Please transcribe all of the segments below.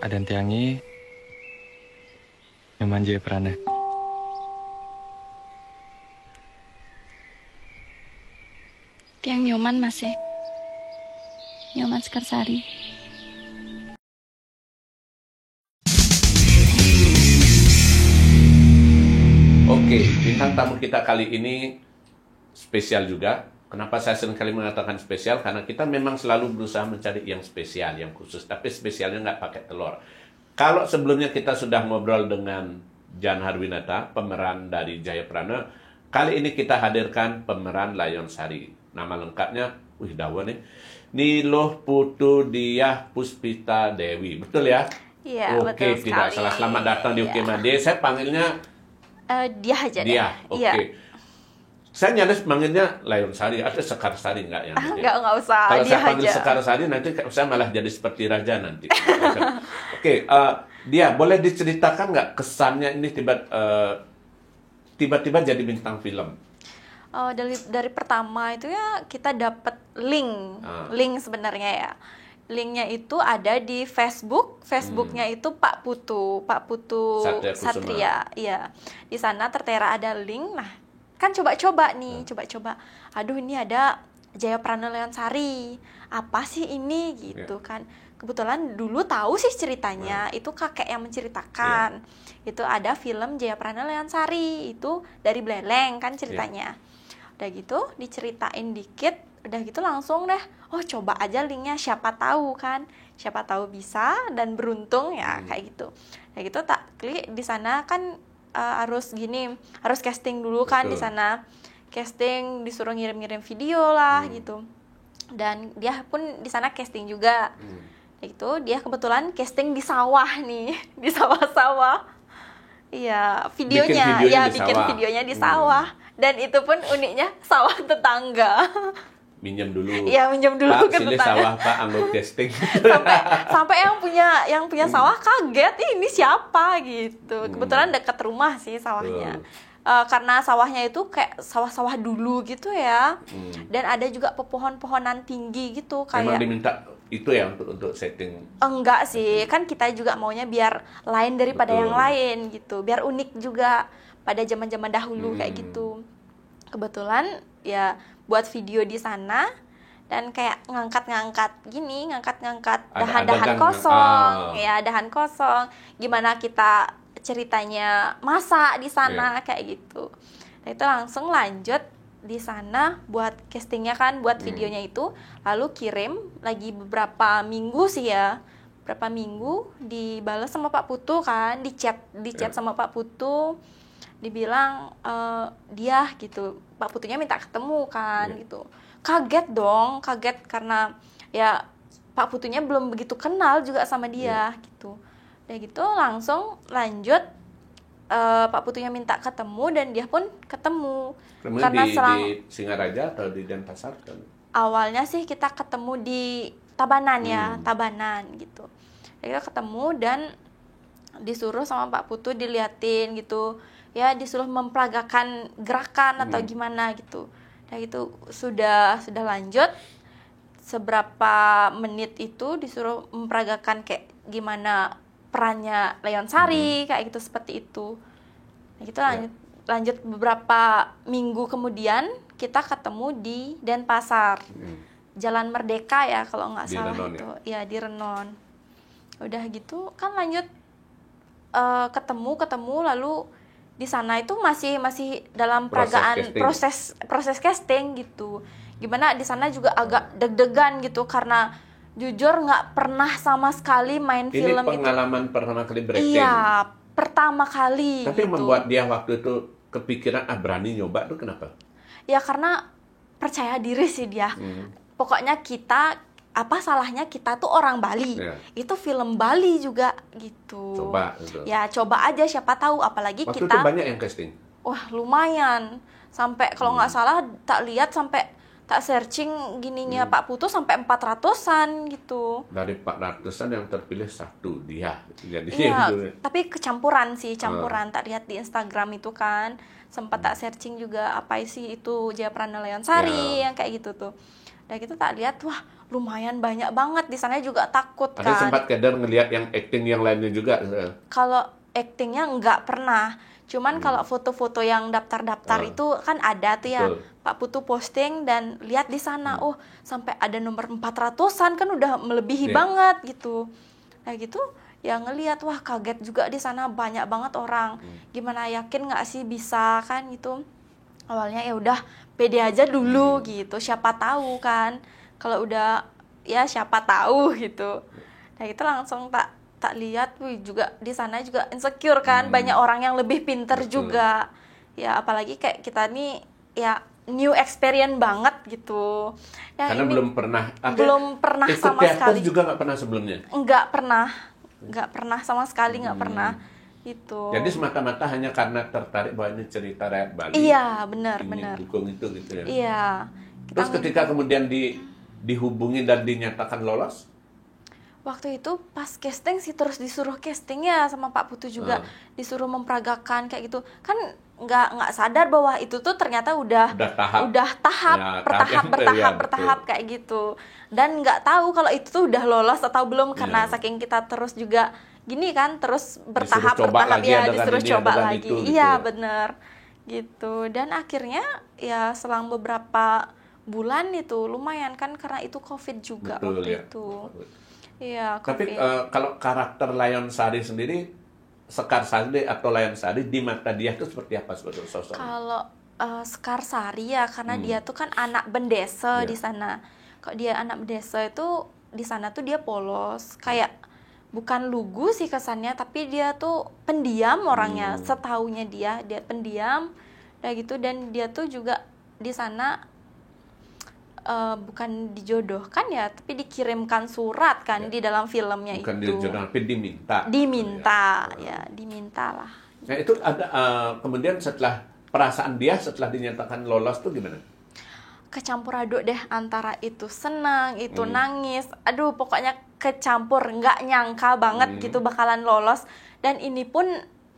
Adan Tiangi, Nyoman Jayapurana. Tiang Nyoman masih. Nyoman Sekarsari. Oke, bintang tamu kita kali ini spesial juga. Kenapa saya seringkali mengatakan spesial? Karena kita memang selalu berusaha mencari yang spesial, yang khusus. Tapi spesialnya nggak pakai telur. Kalau sebelumnya kita sudah ngobrol dengan Jan Harwinata, pemeran dari Jayapurana, kali ini kita hadirkan pemeran Layon Sari. Nama lengkapnya, dawa nih, Niloh Putu Diah Puspita Dewi. Betul ya? Iya, Oke, betul tidak sekali. salah. Selamat datang di Iya. Ukemade. Saya panggilnya Dia aja deh. dia. Oke. Iya. Saya nyaris manggilnya Layon Sari atau Sekar Sari enggak yang gitu ya? Nggak usah. Kalau Dia saya panggil aja. Sekar Sari nanti saya malah jadi seperti raja nanti. Oke, dia boleh diceritakan nggak kesannya ini tiba-tiba jadi bintang film? Dari pertama itu ya kita dapat link sebenarnya ya. Linknya itu ada di Facebooknya itu Pak Putu Satria Kusuma. Satria, iya. Di sana tertera ada link. Nah, kan coba-coba nih, coba-coba. Aduh, ini ada Jayapurana Layon Sari. Apa sih ini gitu kan? Kebetulan dulu tahu sih ceritanya, itu kakek yang menceritakan. Itu ada film Jayapurana Layon Sari, itu dari Bleleng kan ceritanya. Udah gitu diceritain dikit, udah gitu langsung deh, coba aja linknya, siapa tahu bisa dan beruntung ya, kayak gitu. Udah gitu tak klik di sana kan, harus casting dulu kan. Betul. Di sana casting, disuruh ngirim-ngirim video lah gitu, dan dia pun di sana casting juga. Itu dia kebetulan casting di sawah nih, di sawah-sawah. Iya, videonya bikin videonya di sawah. Dan itu pun uniknya sawah tetangga. Minjem dulu. Iya, minjem dulu Pak, ke sini tetangga. sawah Pak, anggap casting. Sampai yang punya sawah kaget, ini siapa gitu. Kebetulan dekat rumah sih sawahnya. Karena sawahnya itu kayak sawah-sawah dulu gitu ya. Dan ada juga pepohon-pohonan tinggi gitu Memang kayak. diminta itu ya untuk setting. Enggak sih, kan kita juga maunya biar lain daripada yang lain gitu, biar unik juga pada zaman-zaman dahulu kayak gitu. Kebetulan ya buat video di sana dan kayak ngangkat-ngangkat dahan-dahan kosong, ya dahan kosong. Gimana kita ceritanya masak di sana kayak gitu. Nah, itu langsung lanjut di sana buat castingnya kan, buat videonya itu, lalu kirim lagi beberapa minggu sih ya, berapa minggu dibalas sama Pak Putu kan, di chat sama Pak Putu, dibilang dia gitu, Pak Putunya minta ketemu kan gitu. Kaget karena ya Pak Putunya belum begitu kenal juga sama dia gitu. Udah gitu langsung lanjut, Pak Putunya minta ketemu dan dia pun ketemu. Karena di Singaraja atau di Denpasar kan? Awalnya sih kita ketemu di Tabanan ya, Tabanan gitu. Kita ketemu dan disuruh sama Pak Putu diliatin gitu. Ya disuruh memperagakan gerakan atau gimana gitu. Nah itu sudah lanjut, seberapa menit itu disuruh memperagakan kayak gimana perannya Layon Sari, kayak gitu, seperti itu. Nah, gitu lanjut beberapa minggu kemudian kita ketemu di Denpasar. Jalan Merdeka ya kalau nggak salah Renon, itu. Ya di Renon. Udah gitu kan lanjut ketemu lalu di sana itu masih dalam peragaan proses casting gitu. Gimana di sana juga agak deg-degan gitu karena jujur nggak pernah sama sekali main film itu. Ini pengalaman pertama kali berakting. Iya, pertama kali. Tapi yang membuat dia waktu itu kepikiran berani nyoba tuh kenapa? Ya karena percaya diri sih dia. Pokoknya apa salahnya kita tuh orang Bali. Itu film Bali juga gitu. Coba gitu. Ya coba aja, siapa tahu, apalagi waktu kita. Waktu itu banyak yang casting. Wah, lumayan. Sampai kalau nggak salah tak searching gininya Pak Putu sampai 400-an gitu. Dari 400-an yang terpilih satu dia. Jadi iya, tapi campuran. Tak lihat di Instagram itu kan. Sempat tak searching juga apa sih itu Jayapurana Layon Sari yang kayak gitu tuh. Dan gitu tak lihat, wah lumayan banyak banget. Di sana juga takut Ada kan. sempat keder ngelihat yang acting yang lainnya juga. Kalau actingnya nggak pernah. Cuman kalau foto-foto yang daftar-daftar itu kan ada tuh ya. Betul. Pak Putu posting dan lihat di sana, oh sampai ada nomor 400-an kan udah melebihi Iya. banget gitu. Nah gitu ya ngelihat, wah kaget juga di sana banyak banget orang. Gimana, yakin nggak sih bisa kan gitu. Awalnya ya udah pede aja dulu gitu. Siapa tahu kan. Kalau udah ya siapa tahu gitu. Nah itu langsung tak lihat, wih juga di sana juga insecure kan, banyak orang yang lebih pinter Betul. juga ya, apalagi kayak kita nih ya new experience banget gitu ya. Karena Ini belum pernah ikut sama teater sekali, juga nggak pernah sebelumnya. nggak pernah sama sekali, nggak pernah itu. Jadi semata-mata hanya karena tertarik bahwa ini cerita rakyat Bali. Iya benar ingin dukung itu gitu ya. iya. Terus ketika kemudian dihubungi dan dinyatakan lolos, Waktu itu pas casting sih terus disuruh casting ya sama Pak Putu juga, disuruh memperagakan kayak gitu. Kan nggak sadar bahwa itu tuh ternyata udah tahap. Ya, bertahap kayak gitu. Dan nggak tahu kalau itu tuh udah lolos atau belum, karena saking kita terus juga gini kan, terus bertahap ya, disuruh coba lagi. Iya, bener gitu. Dan akhirnya ya selang beberapa bulan itu lumayan kan, karena itu COVID juga. Betul, waktu ya. itu. Iya, Tapi COVID. kalau karakter Lion Sari sendiri, Sekar Sari atau Lion Sari di mata dia itu seperti apa sebetulnya sosoknya? Kalau Sekar Sari ya, karena dia tuh kan anak bendesa di sana. Kalau dia anak bendesa itu di sana tuh dia polos, kayak bukan lugu sih kesannya, tapi dia tuh pendiam orangnya. Setaunya dia pendiam, kayak gitu. Dan dia tuh juga di sana bukan dijodohkan ya, tapi dikirimkan surat kan di dalam filmnya. Bukan itu dijodohkan, tapi diminta diminta lah. Nah itu ada kemudian setelah perasaan dia setelah dinyatakan lolos tuh gimana? Kecampur aduk deh, antara itu senang, itu nangis. Aduh, pokoknya kecampur, nggak nyangka banget gitu bakalan lolos. Dan ini pun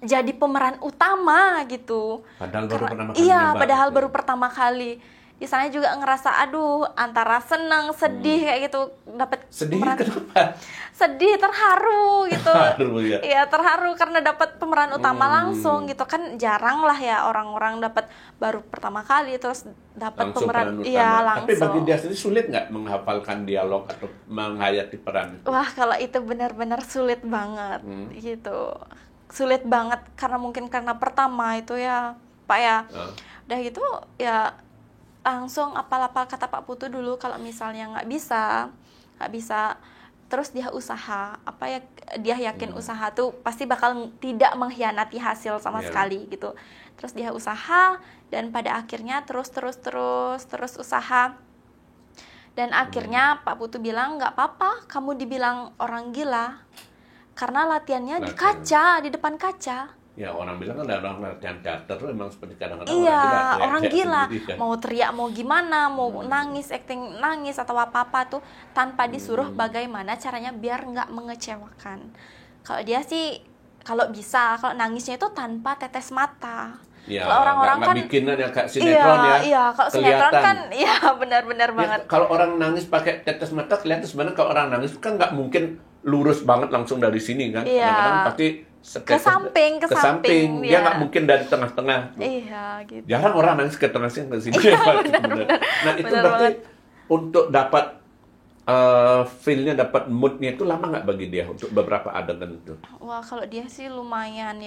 jadi pemeran utama gitu. Padahal baru pertama kali. Iya, nyoba, padahal gitu. baru pertama kali. Di sana juga ngerasa aduh, antara senang, sedih kayak gitu, dapat Sedih kenapa? sedih, terharu gitu. Terharu, ya. Iya, terharu karena dapat pemeran utama langsung gitu kan. Jarang lah ya orang-orang dapat baru pertama kali terus dapat Langsung pemeran utama. iya langsung. Tapi bagi dia sendiri sulit nggak menghafalkan dialog atau menghayati peran? Wah, kalau itu benar-benar sulit banget gitu. Sulit banget karena mungkin karena pertama itu ya, Pak ya. Udah gitu ya langsung apal-apal kata Pak Putu dulu, kalau misalnya nggak bisa, terus dia usaha. Apa ya, dia yakin usaha tuh pasti bakal tidak mengkhianati hasil sama sekali gitu. Terus dia usaha dan pada akhirnya terus usaha. Dan akhirnya Pak Putu bilang, nggak apa-apa kamu dibilang orang gila, karena latihannya di kaca, di depan kaca. Ya orang bilang kan ada orang latihan teater tuh emang seperti kadang-kadang Iya, orang gila. sendiri, kan? Mau teriak mau gimana, mau nangis, acting nangis atau apa-apa tuh tanpa disuruh bagaimana caranya biar nggak mengecewakan. Kalau dia sih kalau bisa, kalau nangisnya itu tanpa tetes mata. Ya, kalau orang-orang kan bikin ya kayak sinetron ya. Iya, kalau sinetron kan iya benar-benar Ya, banget. kalau orang nangis pakai tetes mata kelihatan sebenarnya kalau orang nangis kan nggak mungkin lurus banget langsung dari sini kan. Iya. Kadang-kadang pasti ke samping, dia ya. nggak mungkin dari tengah-tengah. Iya, gitu. Jarang orang nangis ke tengah sini ke sini. benar. Nah itu Benar berarti banget. untuk dapat feel-nya, dapat mood-nya itu lama nggak bagi dia untuk beberapa adegan itu? Wah, kalau dia sih lumayan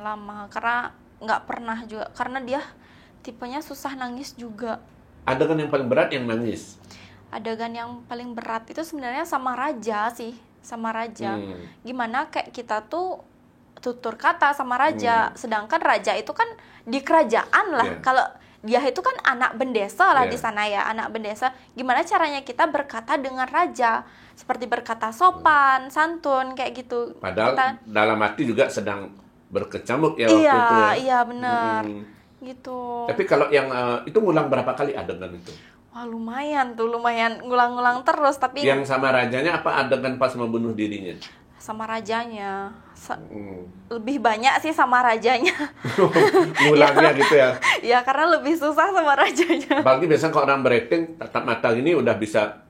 lama karena nggak pernah juga, karena dia tipenya susah nangis juga. Adegan yang paling berat yang nangis. Adegan yang paling berat itu sebenarnya sama Raja sih, sama Raja. Gimana kayak kita tuh tutur kata sama Raja, sedangkan Raja itu kan di kerajaan lah. Kalau dia itu kan anak bendesa lah di sana ya, anak bendesa. Gimana caranya kita berkata dengan Raja? Seperti berkata sopan, santun kayak gitu. Padahal dalam hati juga sedang berkecamuk ya waktu itu ya. Iya benar. Gitu. Tapi kalau yang itu ngulang berapa kali adegan itu? Wah lumayan ngulang-ngulang terus, tapi yang sama rajanya apa adegan pas membunuh dirinya? Sama rajanya. Lebih banyak sih sama rajanya. Ngulangnya gitu ya. Ya karena lebih susah sama rajanya. Bagi biasanya kalau orang berakting tatap mata ini udah bisa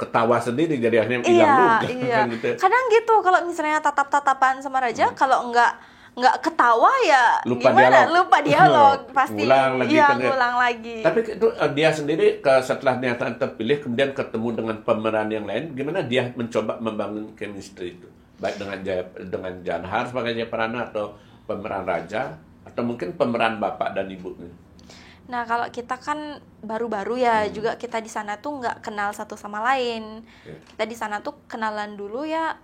ketawa sendiri jadi akhirnya hilang Iya, juga. iya. Kan gitu. Kadang gitu kalau misalnya tatap-tatapan sama Raja, kalau nggak ketawa ya Lupa gimana? dialog. Lupa dialog pasti. Ngulang lagi Iya, kan ya. ngulang lagi. Tapi itu dia sendiri setelah nyata terpilih kemudian ketemu dengan pemeran yang lain, gimana dia mencoba membangun chemistry itu? Baik dengan Janhar sebagai Jayaprana atau pemeran Raja atau mungkin pemeran bapak dan ibunya. Nah, kalau kita kan baru-baru ya, juga kita di sana tuh nggak kenal satu sama lain. Kita di sana tuh kenalan dulu ya,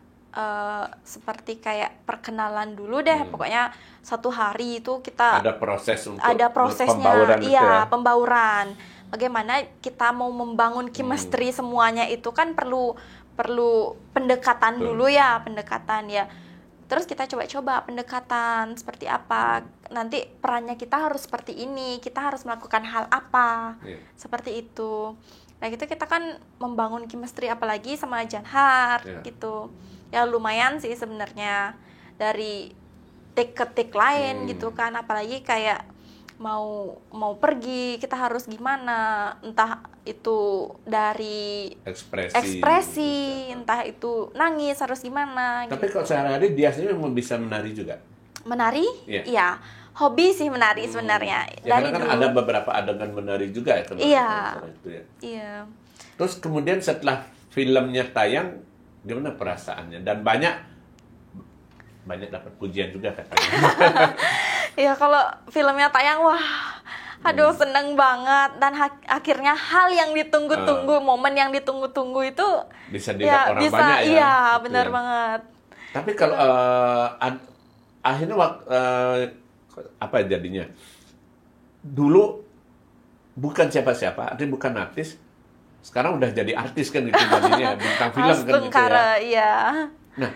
seperti kayak perkenalan dulu deh. Pokoknya 1 hari itu kita Ada proses untuk ada prosesnya, pembauran itu ya. pembauran. Bagaimana kita mau membangun chemistry semuanya itu kan perlu pendekatan dulu ya, pendekatan ya. Terus kita coba-coba pendekatan seperti apa. Nanti perannya kita harus seperti ini, kita harus melakukan hal apa. Seperti itu. Nah, gitu kita kan membangun chemistry apalagi sama Janhar gitu. Ya lumayan sih sebenarnya dari take ke take lain gitu kan, apalagi kayak mau pergi kita harus gimana, entah itu dari ekspresi entah itu nangis harus gimana. Tapi kalau sehari-hari dia sendiri memang bisa menari juga. Menari? Iya. Hobi sih menari sebenarnya. Ya, Dari karena kan dulu. ada beberapa adegan menari juga ya. Iya. Itu ya. Iya. Terus kemudian setelah filmnya tayang, gimana perasaannya? Dan banyak dapat pujian juga katanya. Ya kalau filmnya tayang, wah, aduh seneng banget. Dan akhirnya hal yang ditunggu-tunggu, momen yang ditunggu-tunggu itu bisa dilihat orang bisa, banyak ya. Iya, Gitu benar ya. banget. Tapi kalau akhirnya apa jadinya? Dulu bukan siapa-siapa, artinya bukan artis. Sekarang udah jadi artis kan itu jadinya bintang film kan gitu ya. Iya. Nah,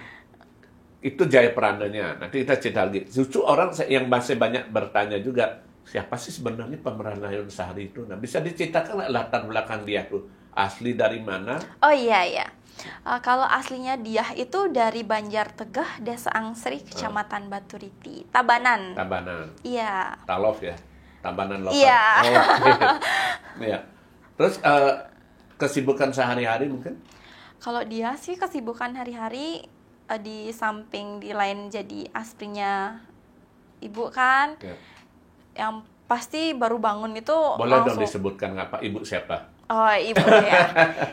itu Jayaprananya. Nanti kita cerita lagi. Justru orang yang masih banyak bertanya juga, siapa sih sebenarnya pemeran Layun Sahri itu? Nah, bisa diceritakan latar belakang dia tuh. Asli dari mana? Oh iya. Kalau aslinya dia itu dari Banjartegeh, Desa Angsri, Kecamatan Baturiti, Tabanan. Iya. Talof ya? Tabanan lokal. Iya. Oh, okay. Ya. Terus kesibukan sehari-hari mungkin? Kalau dia sih kesibukan hari-hari di samping di lain jadi aspinya ibu kan, yang pasti baru bangun itu boleh langsung. Dong disebutkan apa ibu siapa? Oh, ibu ya,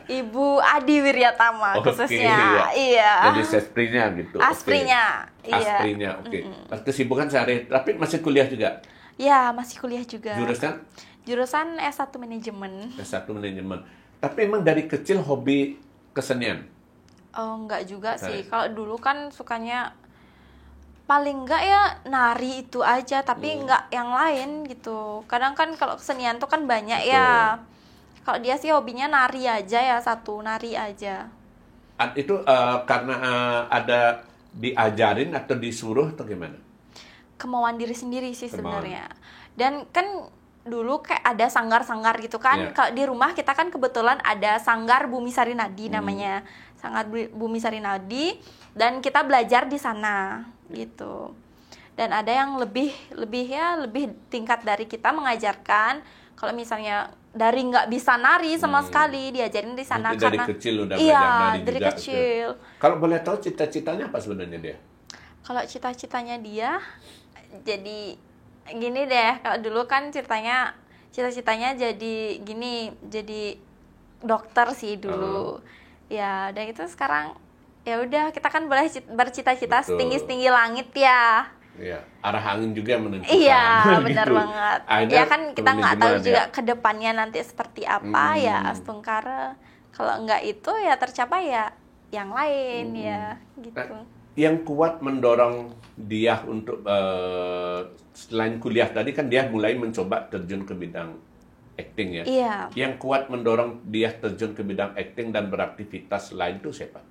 Ibu Adi Wiryatama khususnya, iya. Jadi asprinya gitu. Asprinya, iya. Asprinya, oke. Kesibukan sehari, tapi masih kuliah juga? Ya, masih kuliah juga. Jurusan S1 manajemen. S1 manajemen. Tapi emang dari kecil hobi kesenian? Oh, enggak juga sih. Kalau dulu kan sukanya paling enggak ya nari itu aja, tapi enggak yang lain gitu. Kadang kan kalau kesenian tuh kan banyak ya. Kalau dia sih hobinya nari aja ya, nari aja. Itu karena ada diajarin atau disuruh atau gimana? Kemauan diri sendiri sih sebenarnya. Dan kan dulu kayak ada sanggar-sanggar gitu kan. Kalau di rumah kita kan kebetulan ada sanggar Bumi Sari Nadi namanya. Sanggar Bumi Sari Nadi, dan kita belajar di sana gitu. Dan ada yang lebih tingkat dari kita mengajarkan. Kalau misalnya dari nggak bisa nari sama sekali, diajarin di sana. Dari karena kecil udah belajar nari dari juga, kecil. Kalau boleh tahu cita-citanya apa sebenarnya dia? Kalau cita-citanya dia jadi gini deh. Kalau dulu kan cita-citanya jadi gini, jadi dokter sih dulu. Ya, dan itu sekarang ya udah, kita kan boleh bercita-cita setinggi-tinggi langit ya. Iya, arah angin juga menentukan. Iya, benar gitu. banget. Akhirnya Ya kan kita nggak tahu juga ya. ke depannya nanti seperti apa ya Astungkara. Kalau nggak itu ya tercapai ya yang lain ya gitu. Nah, yang kuat mendorong dia untuk selain kuliah tadi kan dia mulai mencoba terjun ke bidang acting ya. Iya. Yang kuat mendorong dia terjun ke bidang acting dan beraktivitas lain itu siapa?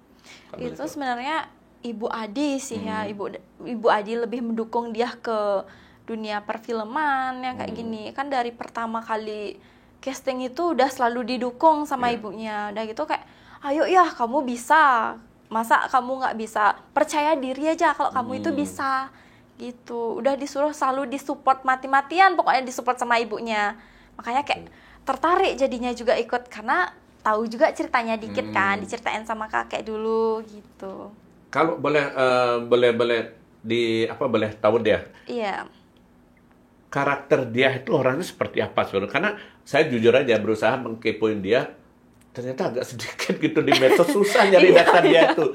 Itu sebenarnya Ibu Adi sih ya. Ibu Adi lebih mendukung dia ke dunia perfilman yang kayak gini. Kan dari pertama kali casting itu udah selalu didukung sama ibunya. Udah gitu kayak, ayo ya kamu bisa. Masa kamu nggak bisa? Percaya diri aja kalau kamu itu bisa. Gitu. Udah disuruh selalu disupport mati-matian, pokoknya disupport sama ibunya. Makanya kayak tertarik jadinya juga ikut, karena tahu juga ceritanya dikit kan, diceritain sama kakek dulu gitu. Kalau boleh boleh tahu dia Iya. karakter dia itu orangnya seperti apa sebenarnya? Karena saya jujur aja berusaha mengkepoin dia, ternyata agak sedikit gitu di medsos, susah nyari data dia itu.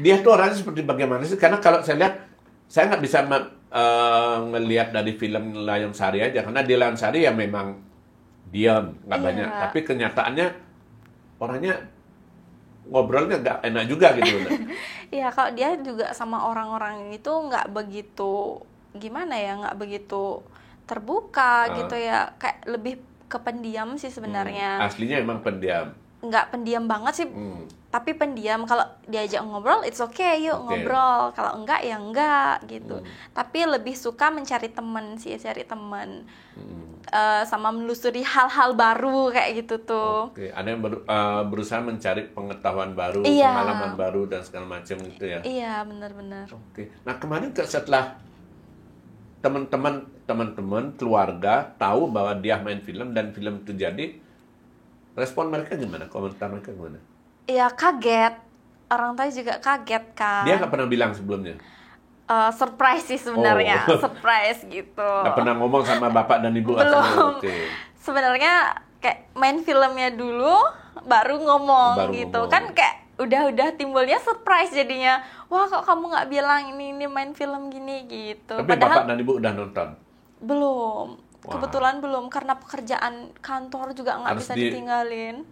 Dia tuh orangnya seperti bagaimana sih? Karena kalau saya lihat, saya nggak bisa ngelihat dari film Layang Sari aja, karena di Layang Sari ya memang diam, nggak Iya. banyak. Tapi kenyataannya orangnya ngobrolnya nggak enak juga gitu. Iya, kalau dia juga sama orang-orang itu nggak begitu, gimana ya, nggak begitu terbuka gitu ya, kayak lebih ke pendiam sih sebenarnya. Aslinya emang pendiam. Nggak pendiam banget sih, tapi pendiam. Kalau diajak ngobrol, it's okay, yuk ngobrol. Kalau enggak, ya enggak gitu. Tapi lebih suka mencari teman sih, cari teman. Sama menelusuri hal-hal baru kayak gitu tuh. Oke, ada yang berusaha mencari pengetahuan baru, Iya. pengalaman baru dan segala macam gitu ya. Iya, benar-benar. Oke. Nah, kemarin setelah teman-teman keluarga tahu bahwa dia main film dan film itu jadi, respon mereka gimana? Komentar mereka gimana? Iya, kaget. Orang tua juga kaget kan. Dia nggak pernah bilang sebelumnya? Surprise sih sebenarnya, surprise gitu. Nggak pernah ngomong sama bapak dan ibu? Belum. Oke. Sebenarnya kayak main filmnya dulu, baru ngomong Baru gitu. ngomong. Kan kayak udah timbulnya surprise jadinya. Wah, kok kamu nggak bilang ini main film gini gitu. Tapi bapak dan ibu udah nonton? Belum. Wah. Kebetulan belum, karena pekerjaan kantor juga nggak Harus bisa ditinggalin.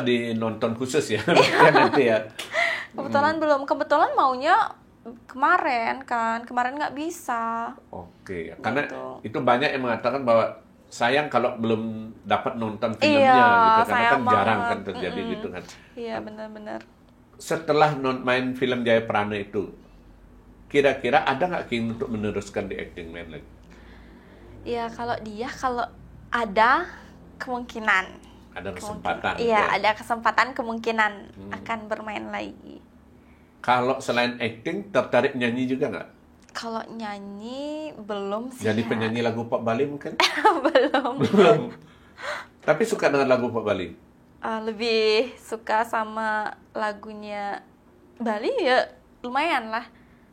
Di nonton khusus ya? Ya nanti ya. Kebetulan belum. Kebetulan maunya kemarin nggak bisa. Oke, karena Gitu. itu banyak yang mengatakan bahwa sayang kalau belum dapat nonton filmnya Iya, gitu, karena sayang kan jarang banget. kan terjadi gitu kan. Iya, benar-benar. Setelah main film Jayaprana itu, kira-kira ada nggak keinginan untuk meneruskan di acting man lagi? Iya, kalau ada kemungkinan. Ada kesempatan. Iya, gitu ya? ada kesempatan kemungkinan akan bermain lagi. Kalau selain acting, tertarik nyanyi juga nggak? Kalau nyanyi belum sih. Jadi ya. penyanyi lagu pop Bali mungkin? Belum. Belum. Tapi suka dengan lagu pop Bali? Lebih suka sama lagunya Bali ya, lumayan lah.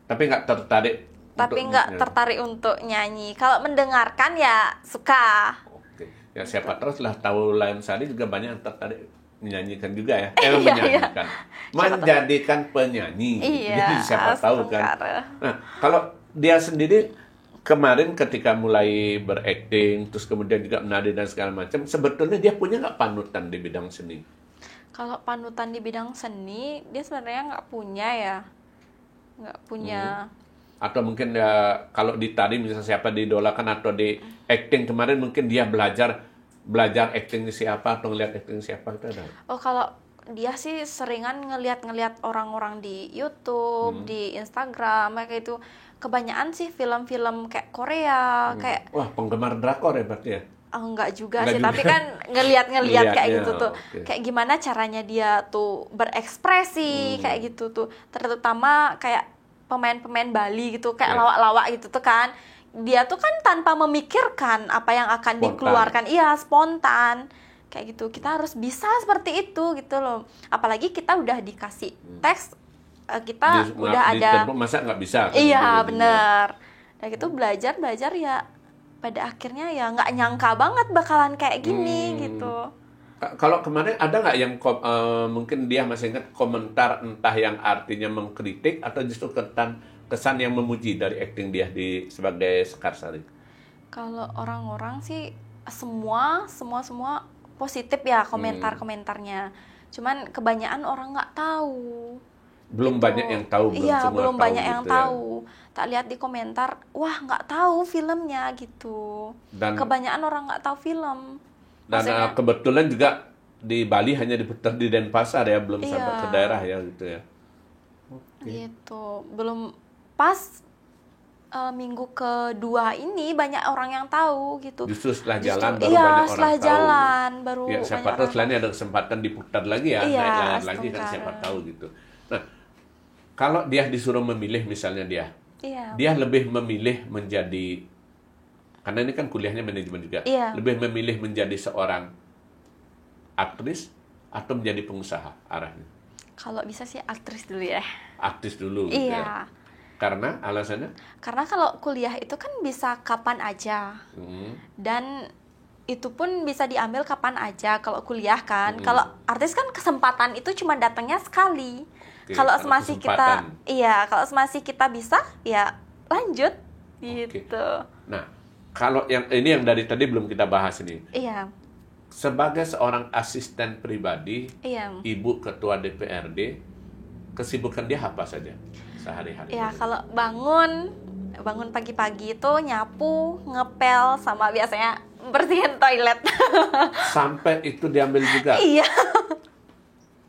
Tapi nggak tertarik? Tapi nggak tertarik untuk nyanyi. Kalau mendengarkan ya suka. Oke. Ya siapa tahu setelah tahu Layang Sari juga banyak yang tertarik menyanyikan juga ya. Iya, Menyanyikan. Menjadikan penyanyi. Iya, Jadi siapa tahu kan. sementara. Nah, kalau dia sendiri kemarin ketika mulai berakting, terus kemudian juga menari dan segala macam, sebetulnya dia punya nggak panutan di bidang seni? Kalau panutan di bidang seni, dia sebenarnya nggak punya ya. Nggak punya. Atau mungkin ya kalau di tari misalnya siapa diidolakan, atau di acting kemarin mungkin dia belajar acting siapa atau ngeliat acting siapa, itu ada? Oh, kalau dia sih seringan ngeliat orang-orang di YouTube, di Instagram, kayak itu. Kebanyakan sih film-film kayak Korea, kayak Wah, penggemar drakor ya berarti ya? enggak juga Enggak sih, juga. tapi kan ngeliat kayak Lihatnya, gitu tuh. oke. Kayak gimana caranya dia tuh berekspresi kayak gitu tuh. Terutama kayak pemain-pemain Bali gitu, kayak Ya. lawak-lawak gitu tuh kan. Dia tuh kan tanpa memikirkan apa yang akan Spontan. dikeluarkan. Iya, spontan. Kayak gitu. Kita harus bisa seperti itu gitu loh. Apalagi kita udah dikasih teks, kita udah ada. Masa nggak bisa? kan? Iya, Jadinya. bener. Dan itu belajar ya, pada akhirnya ya nggak nyangka banget bakalan kayak gini gitu. Kalau kemarin ada nggak yang mungkin dia masih ingat komentar entah yang artinya mengkritik atau justru kesan yang memuji dari acting dia sebagai Sekar Sari? Kalau orang-orang sih semua positif ya komentarnya. Cuman kebanyakan orang nggak tahu. Belum Gitu. banyak yang tahu, Iya, semua belum tahu banyak gitu yang ya. tahu. Tak lihat di komentar, wah nggak tahu filmnya gitu. Dan- Kebanyakan orang nggak tahu film. Dan Maksudnya- kebetulan juga di Bali hanya diputar di Denpasar ya, belum sampai Iya. ke daerah ya gitu ya. Gitu. Belum pas minggu kedua ini banyak orang yang tahu gitu. Justru setelah jalan baru iya, banyak setelah orang tahu. jalan baru Ya, siapa banyak tahu orang selain ada kesempatan diputar lagi ya, Iya, naik layar lagi kan sementara. siapa tahu gitu. Nah, kalau dia disuruh memilih misalnya Iya. dia lebih memilih menjadi, karena ini kan kuliahnya manajemen juga, Iya. lebih memilih menjadi seorang aktris atau menjadi pengusaha arahnya? Kalau bisa sih aktris dulu ya. Artis dulu gitu Iya. ya. Karena alasannya? Karena kalau kuliah itu kan bisa kapan aja. Dan itu pun bisa diambil kapan aja kalau kuliah kan. Kalau artis kan kesempatan itu cuma datangnya sekali. Oke, Kalau kalau semasih kesempatan. kalau semasih kita bisa ya lanjut gitu. Nah, kalau yang ini yang dari tadi belum kita bahas ini. Iya. Sebagai seorang asisten pribadi, Iya. Ibu Ketua DPRD, kesibukan dia apa saja sehari-hari? Ya, kalau bangun pagi-pagi itu nyapu, ngepel, sama biasanya bersihin toilet. Sampai itu diambil juga. Iya.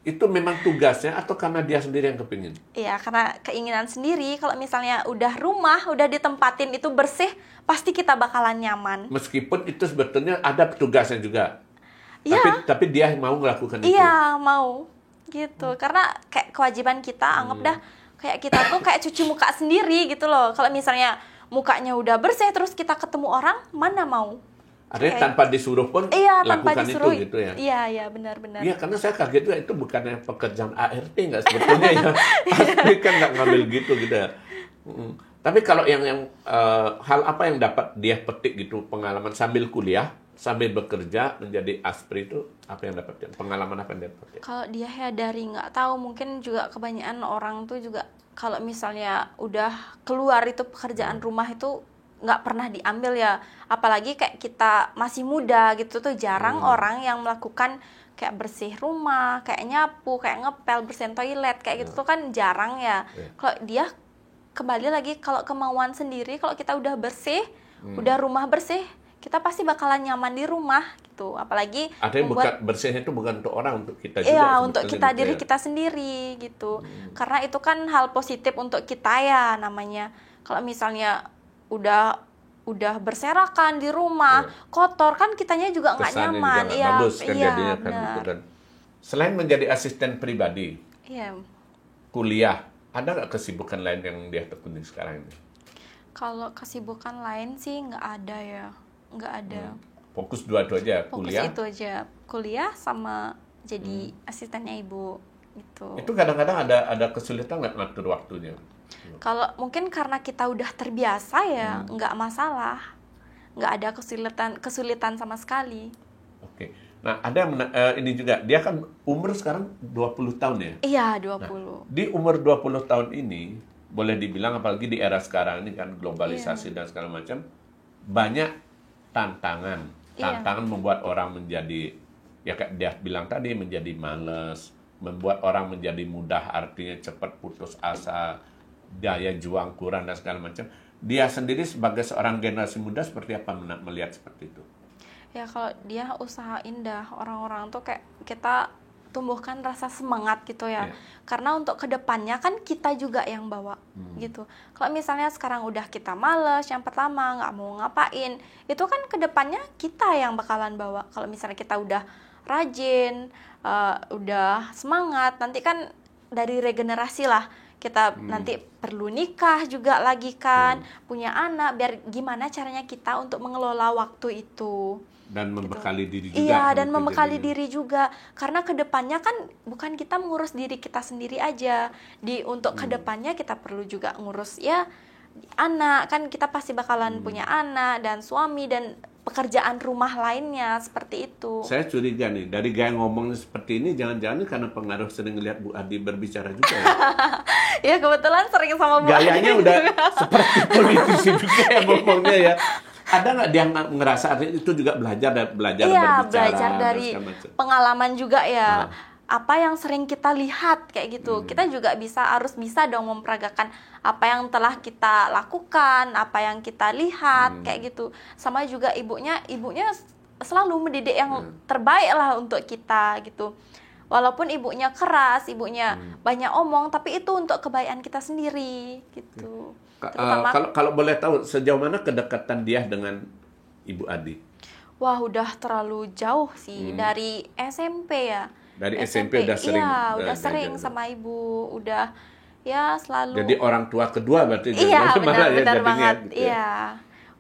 Itu memang tugasnya atau karena dia sendiri yang kepingin? Iya, karena keinginan sendiri. Kalau misalnya udah rumah, udah ditempatin itu bersih, pasti kita bakalan nyaman. Meskipun itu sebetulnya ada tugasnya juga. Iya. Tapi dia mau melakukan itu. Iya, mau. Gitu. Karena kayak kewajiban kita, anggap dah kayak kita tuh kayak cuci muka sendiri gitu loh. Kalau misalnya mukanya udah bersih terus kita ketemu orang, mana mau? Artinya tanpa disuruh pun tanpa lakukan disuruh, itu gitu ya. Iya, benar-benar. Iya, karena saya kaget juga itu bukannya pekerjaan ART nggak sebetulnya ya. Pasti kan nggak ngambil gitu ya. Tapi kalau yang hal apa yang dapat dia petik gitu, pengalaman sambil kuliah, sambil bekerja menjadi aspri itu apa yang dapat? Pengalaman apa yang dia petik? Kalau dia ya dari nggak tahu, mungkin juga kebanyakan orang tuh juga kalau misalnya udah keluar itu pekerjaan rumah itu nggak pernah diambil ya, apalagi kayak kita masih muda gitu tuh jarang orang yang melakukan kayak bersih rumah, kayak nyapu, kayak ngepel, bersihin toilet kayak gitu tuh kan jarang ya. Kalau dia kembali lagi kalau kemauan sendiri, kalau kita udah bersih, udah rumah bersih, kita pasti bakalan nyaman di rumah gitu. Apalagi artinya bersihnya itu bukan untuk orang, untuk kita juga. Iya, untuk kita diri kita sendiri gitu. Karena itu kan hal positif untuk kita ya namanya. Kalau misalnya udah berserakan di rumah, kotor kan kitanya juga nggak nyaman. Juga Iya, bagus kan jadinya kan benar. gitu kan. Selain menjadi asisten pribadi, kuliah, ada nggak kesibukan lain yang dia tekuni sekarang ini? Kalau kesibukan lain sih nggak ada ya, nggak ada. Fokus dua-duanya, Fokus kuliah. itu aja, kuliah sama jadi asistennya ibu gitu. Itu kadang-kadang ada kesulitan nggak ngatur waktunya? Kalau mungkin karena kita udah terbiasa ya nggak masalah, nggak ada kesulitan sama sekali. Oke. Nah, ada yang ini juga, dia kan umur sekarang 20 tahun ya? Iya, 20. Nah, di umur 20 tahun ini, boleh dibilang apalagi di era sekarang ini kan globalisasi dan segala macam, banyak tantangan. Tantangan membuat orang menjadi, ya kayak dia bilang tadi, menjadi malas, membuat orang menjadi mudah, artinya cepat putus asa, daya juang kurang dan segala macam. Dia sendiri sebagai seorang generasi muda seperti apa melihat seperti itu? Ya kalau dia usahain dah, orang-orang tuh kayak kita tumbuhkan rasa semangat gitu ya. Karena untuk kedepannya kan kita juga yang bawa gitu. Kalau misalnya sekarang udah kita males, yang pertama nggak mau ngapain, itu kan kedepannya kita yang bakalan bawa. Kalau misalnya kita udah rajin, udah semangat, nanti kan dari regenerasi lah. Kita nanti perlu nikah juga lagi kan, punya anak, biar gimana caranya kita untuk mengelola waktu itu. Dan membekali diri juga. Iya, dan membekali diri juga. Karena kedepannya kan bukan kita mengurus diri kita sendiri aja. Untuk kedepannya kita perlu juga ngurus ya anak. Kan kita pasti bakalan punya anak dan suami dan pekerjaan rumah lainnya seperti itu. Saya curiga nih, dari gaya ngomongnya seperti ini, jangan-jangan karena pengaruh sering lihat Bu Adi berbicara juga ya? Ya kebetulan sering sama Bu Adi. Gayanya udah seperti politisi juga ya ngomongnya ya. Ada nggak dia ngerasa itu juga belajar berbicara? Iya, belajar dari pengalaman juga ya. Apa yang sering kita lihat kayak gitu. Kita juga harus bisa dong memperagakan apa yang telah kita lakukan, apa yang kita lihat kayak gitu. Sama juga ibunya selalu mendidik yang terbaik lah untuk kita gitu. Walaupun ibunya keras, ibunya banyak omong, tapi itu untuk kebaikan kita sendiri gitu. Kalau boleh tahu sejauh mana kedekatan dia dengan Ibu Adi? Wah, udah terlalu jauh sih, dari SMP ya. Dari SMP udah sering. Iya, udah sering sama ibu, udah ya selalu. Jadi orang tua kedua berarti. Iya, benar banget. Gitu ya. Iya.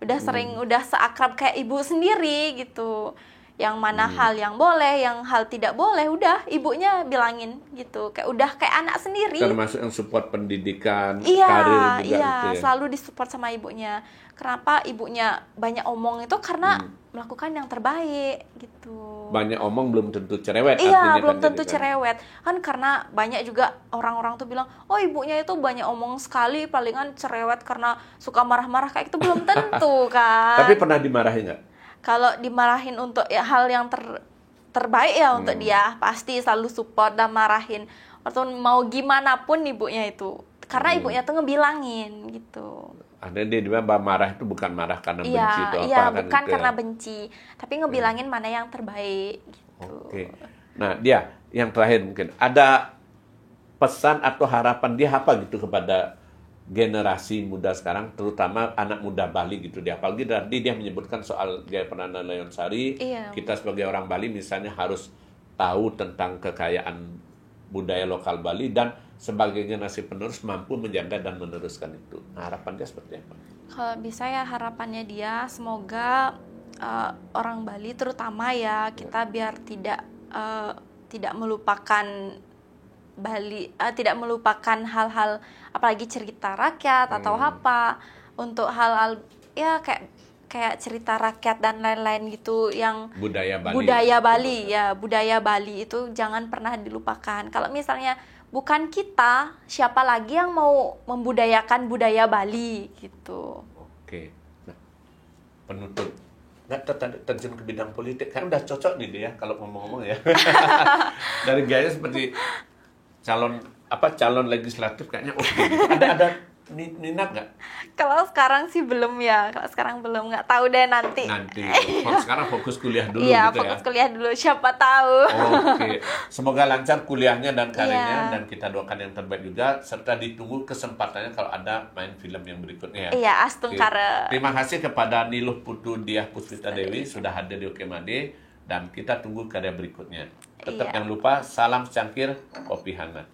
Udah sering, udah seakrab kayak ibu sendiri gitu. yang mana hal yang boleh, yang hal tidak boleh, udah ibunya bilangin gitu. Kayak udah kayak anak sendiri. Termasuk yang support pendidikan, Iya, karir juga iya, gitu ya. selalu disupport sama ibunya. Kenapa ibunya banyak omong itu karena melakukan yang terbaik gitu. Banyak omong belum tentu cerewet Iya, artinya belum kan tentu jadi kan. cerewet. Kan karena banyak juga orang-orang tuh bilang, "Oh, ibunya itu banyak omong sekali, palingan cerewet karena suka marah-marah." Kayak itu belum tentu kan. Tapi pernah dimarahin nggak? Kalau dimarahin untuk ya hal yang terbaik ya untuk dia, pasti selalu support dan marahin. Atau mau gimana pun ibunya itu. Karena ibunya tuh ngebilangin gitu. Ada dia marah itu bukan marah karena benci Iya, atau iya, apa kan bukan gitu karena ya. benci, tapi ngebilangin mana yang terbaik gitu. Oke. Nah, dia yang terakhir mungkin ada pesan atau harapan dia apa gitu kepada generasi muda sekarang, terutama anak muda Bali gitu dia. Apalagi tadi dia menyebutkan soal Gaya Prananda Leonsari. Iya. Kita sebagai orang Bali misalnya harus tahu tentang kekayaan budaya lokal Bali dan sebagai generasi penerus mampu menjaga dan meneruskan itu. Nah, harapan dia seperti apa? Kalau bisa ya harapannya dia semoga orang Bali terutama ya kita biar tidak melupakan Bali, tidak melupakan hal-hal apalagi cerita rakyat atau apa untuk hal-hal ya kayak cerita rakyat dan lain-lain gitu yang Budaya Bali. Budaya Bali itu jangan pernah dilupakan. Kalau misalnya bukan kita, siapa lagi yang mau membudayakan budaya Bali gitu. Oke. Nah, penutup. Nggak terjun ke bidang politik. Kan udah cocok nih dia kalau ngomong-ngomong ya. Dari gaya seperti calon legislatif kayaknya oke. Ada minat nggak? Kalau sekarang sih belum ya. Kalau sekarang belum, nggak tahu deh nanti. Nanti. Kalau sekarang fokus kuliah dulu Iya, gitu fokus ya. kuliah dulu. Siapa tahu. Oke. Semoga lancar kuliahnya dan karirnya dan kita doakan yang terbaik juga serta ditunggu kesempatannya kalau ada main film yang berikutnya ya. Iya, Astung Oke. Kare. Terima kasih kepada Niluh Putu Diah Puspita Dewi sudah hadir di Okemade dan kita tunggu karya berikutnya. Tetap Iya. jangan lupa salam secangkir kopi hangat.